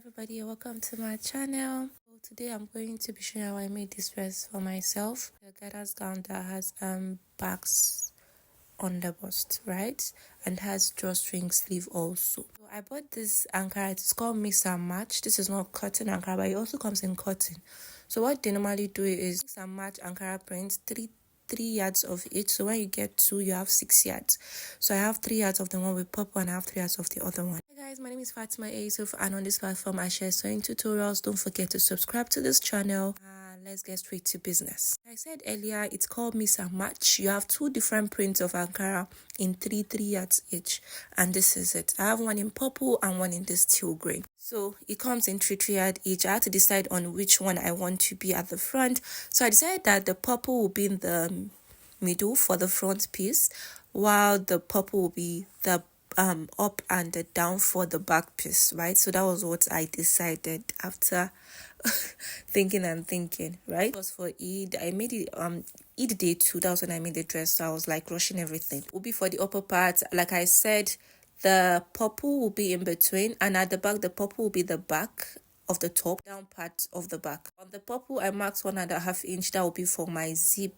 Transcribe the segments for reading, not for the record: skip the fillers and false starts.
Everybody, welcome to my channel. So today I'm going to be showing how I made this dress for myself. The gathers gown that has Basque underbust, right, and has drawstring sleeve also. So I bought this Ankara. It's called mix and match. This is not cotton Ankara, but it also comes in cotton. So what they normally do is mix and match Ankara prints, three yards of each. So when you get two, you have 6 yards. So I have 3 yards of the one with purple and I have 3 yards of the other one. Hi guys, my name is Fatima Yusuf, and on this platform I share sewing tutorials. Don't forget to subscribe to this channel. Let's get straight to business. Like I said earlier, it's called mix and match. You have 2 different prints of Ankara in 3 yards each, and this is it. I have one in purple and one in this teal grey. So it comes in 3 yards each. I had to decide on which one I want to be at the front. So I decided that the purple will be in the middle for the front piece, while the purple will be the up and the down for the back piece, right? So that was what I decided after thinking, right? It was for Eid. I made it Eid day 2. That was when I made the dress, so I was like rushing everything. It will be for the upper part. Like I said, the purple will be in between, and at the back the purple will be the back of the top, down part of the back. On the purple I marked 1.5 inch. That will be for my zip,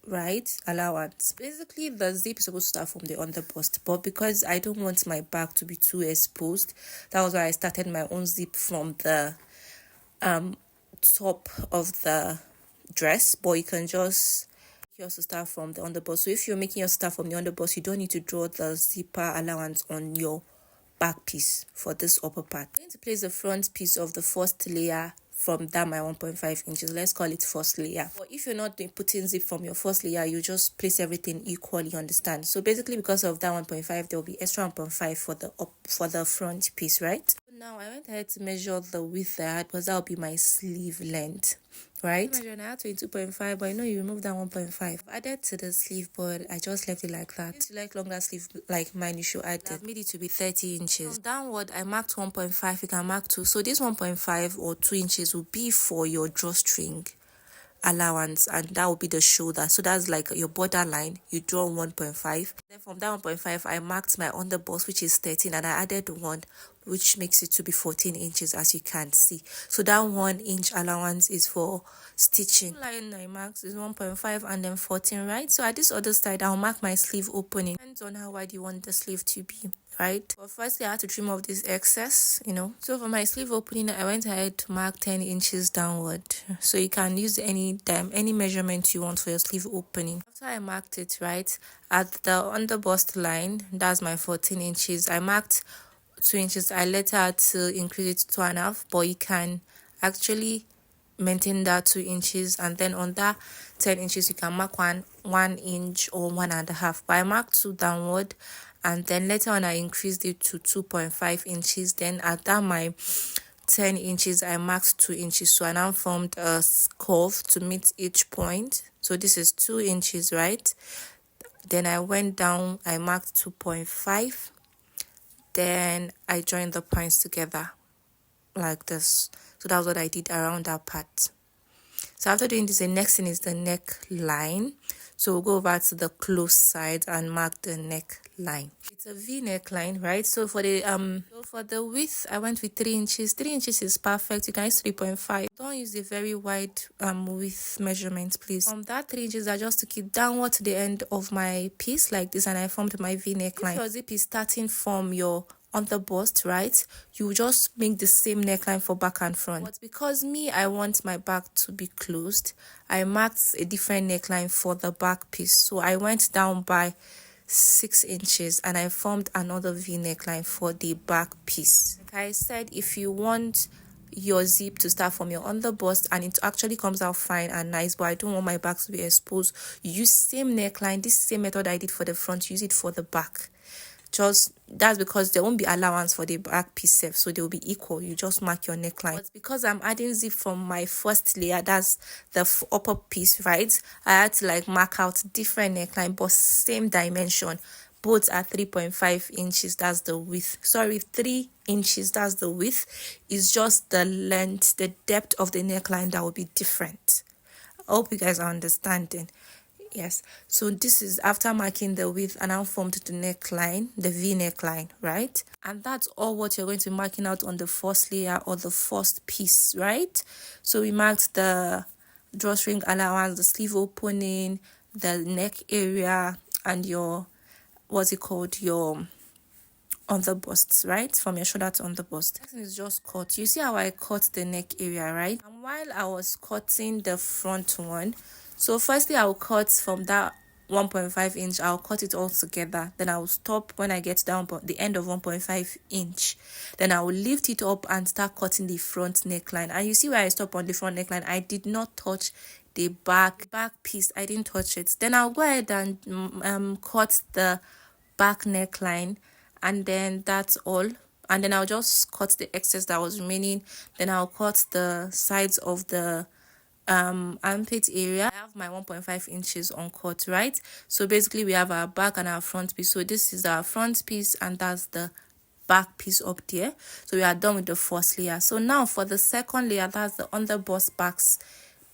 right, allowance. Basically the zip is supposed to start from the underbust, but because I don't want my back to be too exposed, that was why I started my own zip from the top of the dress. But you can just also start from the underbust. So if you're making your start from the underbust, you don't need to draw the zipper allowance on your back piece for this upper part. I'm going to place the front piece of the first layer from that my 1.5 inches. Let's call it first layer. But if you're not putting zip from your first layer, you just place everything equally, understand? So basically because of that 1.5, there will be extra 1.5 for the front piece, right? Now I went ahead to measure the width I had, because that will be my sleeve length, right? I had 22.5, but I know you removed that 1.5. I've added to the sleeve, but I just left it like that. If you like longer sleeve like mine, you should add it. I've made it to be 30 inches. From downward, I marked 1.5. You can mark 2. So this 1.5 or 2 inches will be for your drawstring allowance, and that will be the shoulder. So that's like your borderline. You draw 1.5. Then from that 1.5, I marked my underbust, which is 13, and I added 1, which makes it to be 14 inches, as you can see. So that 1 inch allowance is for stitching. The line I marked is 1.5 and then 14, right? So at this other side, I'll mark my sleeve opening. Depends on how wide you want the sleeve to be, right? But firstly, I had to trim off this excess, So for my sleeve opening, I went ahead to mark 10 inches downward. So you can use any measurement you want for your sleeve opening. After I marked it, right, at the underbust line, that's my 14 inches. I marked 2 inches. I later had to increase it to 2.5, but you can actually maintain that 2 inches, and then on that 10 inches you can mark 1 inch or 1.5. But I marked 2 downward, and then later on I increased it to 2.5 inches. Then at that my 10 inches I marked 2 inches. So I now formed a curve to meet each point. So this is 2 inches, right? Then I went down, I marked 2.5. Then I joined the points together like this. So that's what I did around that part. So after doing this, the next thing is the neckline. So we'll go over to the close side and mark the neckline. It's a V neckline, right? So for the width, I went with 3 inches. 3 inches is perfect. You can use 3.5. Don't use a very wide width measurement, please. From that 3 inches, I just took it downward to the end of my piece like this, and I formed my V neckline. If your zip is starting from your on the bust, right, you just make the same neckline for back and front. But because I want my back to be closed, I marked a different neckline for the back piece. So I went down by 6 inches and I formed another V neckline for the back piece. Like I said, if you want your zip to start from your underbust and it actually comes out fine and nice, but I don't want my back to be exposed, you use same neckline. This same method I did for the front, use it for the back. That's because there won't be allowance for the back piece, so they will be equal. You just mark your neckline. But because I'm adding zip from my first layer, that's the upper piece, right, I had to mark out different neckline but same dimension. Both are 3.5 inches. That's the width. 3 inches. That's the width. It's just the length, the depth of the neckline that will be different. I hope you guys are understanding. Yes, so this is after marking the width, and I formed the neckline, the V neckline, right? And that's all what you're going to be marking out on the first layer or the first piece, right? So we marked the drawstring allowance, the sleeve opening, the neck area, and your, what's it called, your underbusts, right? From your shoulder to underbust. Next thing is just cut. You see how I cut the neck area, right? And while I was cutting the front one, so firstly I'll cut from that 1.5 inch, I'll cut it all together, then I'll stop when I get down the end of 1.5 inch, then I will lift it up and start cutting the front neckline. And you see where I stop on the front neckline, I did not touch the back piece, I didn't touch it. Then I'll go ahead and cut the back neckline, and then that's all. And then I'll just cut the excess that was remaining. Then I'll cut the sides of the armpit area. I have my 1.5 inches uncut, right? So basically we have our back and our front piece. So this is our front piece, and that's the back piece up there. So we are done with the first layer. So now for the second layer, that's the underbust backs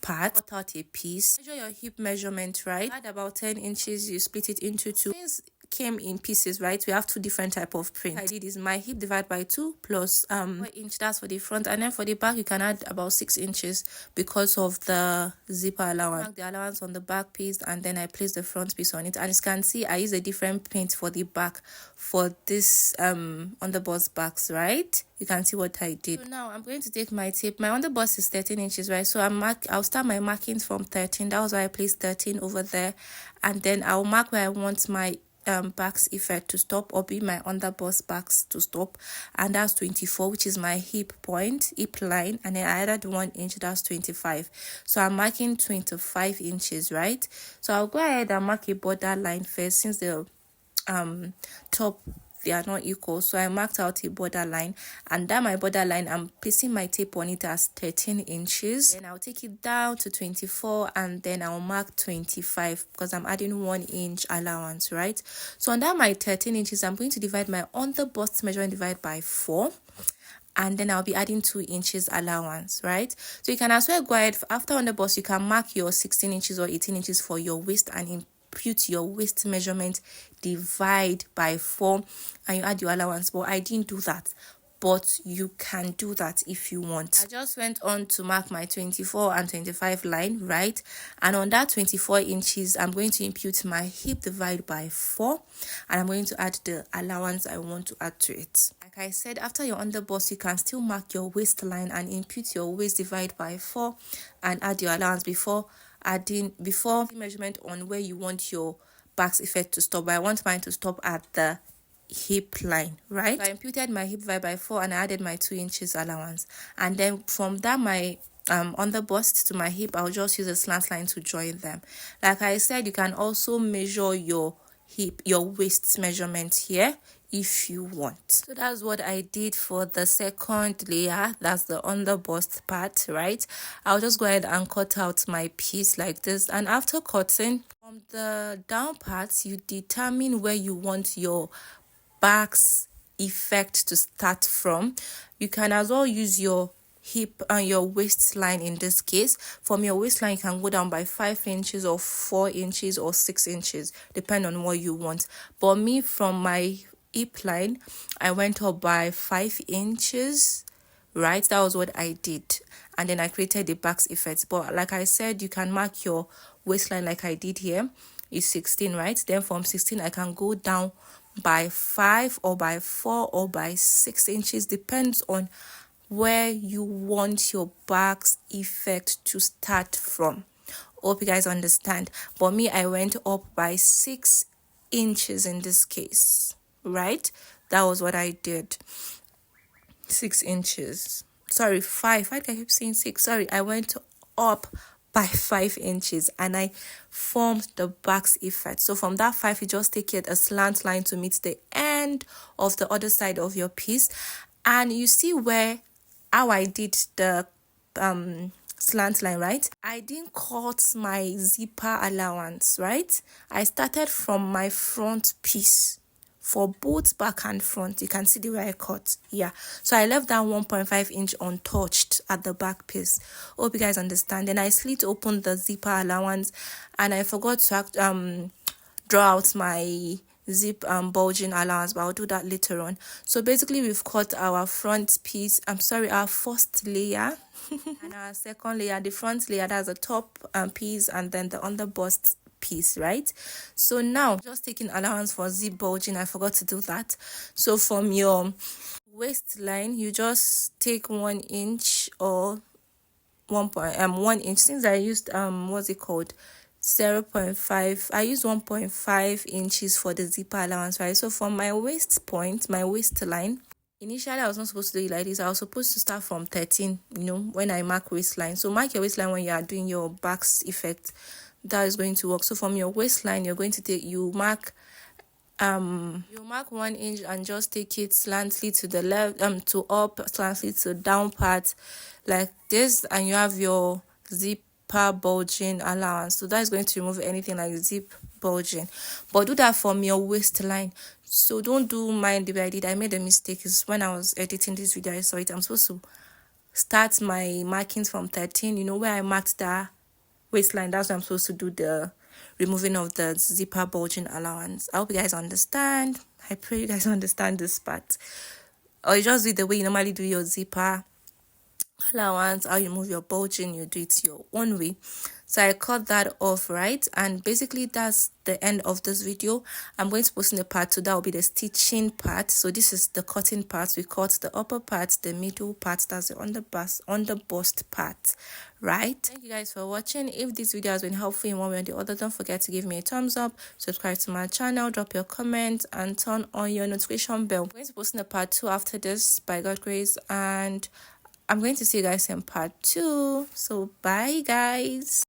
part. Cut out a piece, measure your hip measurement, right? Add about 10 inches, you split it into two. Since came in pieces, right, we have two different type of print. I did is my hip divided by 2 plus 4 inch, that's for the front, and then for the back you can add about 6 inches because of the zipper allowance. Mark the allowance on the back piece, and then I place the front piece on it. And as you can see, I use a different paint for the back for this underbust backs, right? You can see what I did. So now I'm going to take my tape. My underbust is 13 inches, right? So I'll start my markings from 13. That was why I placed 13 over there, and then I'll mark where I want my backs effect to stop, or be my underbust backs to stop, and that's 24, which is my hip line, and then I added 1 inch, that's 25. So I'm marking 25 inches, right? So I'll go ahead and mark a border line first, since the top, they are not equal. So I marked out a border line, and that my border line, I'm placing my tape on it as 13 inches. Then I'll take it down to 24, and then I'll mark 25 because I'm adding 1 inch allowance, right? So on that my 13 inches, I'm going to divide my underbust measurement divide by 4, and then I'll be adding 2 inches allowance, right? So you can as well go ahead, after underbust you can mark your 16 inches or 18 inches for your waist, and impute your waist measurement, divide by 4, and you add your allowance. But I didn't do that, but you can do that if you want. I just went on to mark my 24 and 25 line, right? And on that 24 inches, I'm going to impute my hip divide by 4, and I'm going to add the allowance I want to add to it. Like I said, after your underbust, you can still mark your waistline and impute your waist divide by 4 and add your allowance before measurement on where you want your backs effect to stop. But I want mine to stop at the hip line, right? So I imputed my hip divide by 4, and I added my 2 inches allowance, and then from that my underbust to my hip, I'll just use a slant line to join them. Like I said, you can also measure your waist measurement here if you want. So that's what I did for the second layer, that's the underbust part, right? I'll just go ahead and cut out my piece like this, and after cutting from the down parts, you determine where you want your backs effect to start from. You can as well use your hip and your waistline. In this case, from your waistline you can go down by 5 inches or 4 inches or 6 inches, depending on what you want. But me, from my hip line, I went up by 5 inches, right? That was what I did, and then I created the backs effect. But like I said, you can mark your waistline like I did here is 16, right? Then from 16 I can go down by 5 or by 4 or by 6 inches, depends on where you want your backs effect to start from. Hope you guys understand. But me, I went up by 6 inches in this case, right? That was what I did. 6 inches. Sorry, 5. Why do I keep saying 6? Sorry, I went up by 5 inches, and I formed the backs effect. So from that 5, you just take it a slant line to meet the end of the other side of your piece, and you see how I did the slant line, right? I didn't cut my zipper allowance, right? I started from my front piece for both back and front. You can see the way I cut. Yeah, so I left that 1.5 inch untouched at the back piece. Hope you guys understand. Then I slit open the zipper allowance, and I forgot to draw out my zip bulging allowance, but I'll do that later on. So basically we've cut our front piece, our first layer and our second layer. The front layer, that's the top piece, and then the underbust piece, right? So now just taking allowance for zip bulging, I forgot to do that. So from your waistline, you just take 1 inch or 1 inch. Since I used what's it called, 0.5, I used 1.5 inches for the zipper allowance, right? So from my waist point, my waistline, initially I was not supposed to do it like this. I was supposed to start from 13, when I mark waistline. So mark your waistline when you are doing your Basque effect. That is going to work. So from your waistline, you're going to mark 1 inch and just take it slantly to the left, to up, slantly to down part like this, and you have your zipper bulging allowance. So that is going to remove anything like zip bulging, but do that from your waistline. So don't do mine the way I did. I made a mistake because when I was editing this video, I saw it. I'm supposed to start my markings from 13, where I marked that waistline. That's why I'm supposed to do the removing of the zipper bulging allowance. I hope you guys understand. I pray you guys understand this part. Or you just do it the way you normally do your zipper allowance. How you move your bulging, you do it your own way. So I cut that off, right? And basically that's the end of this video. I'm going to post in the part 2. That will be the stitching part. So this is the cutting part. We cut the upper part, the middle part, that's the underbust part, right? Thank you guys for watching. If this video has been helpful in one way or the other, don't forget to give me a thumbs up, subscribe to my channel, drop your comment, and turn on your notification bell. I'm going to post in the part 2 after this, by God's grace, and I'm going to see you guys in part 2. So bye guys.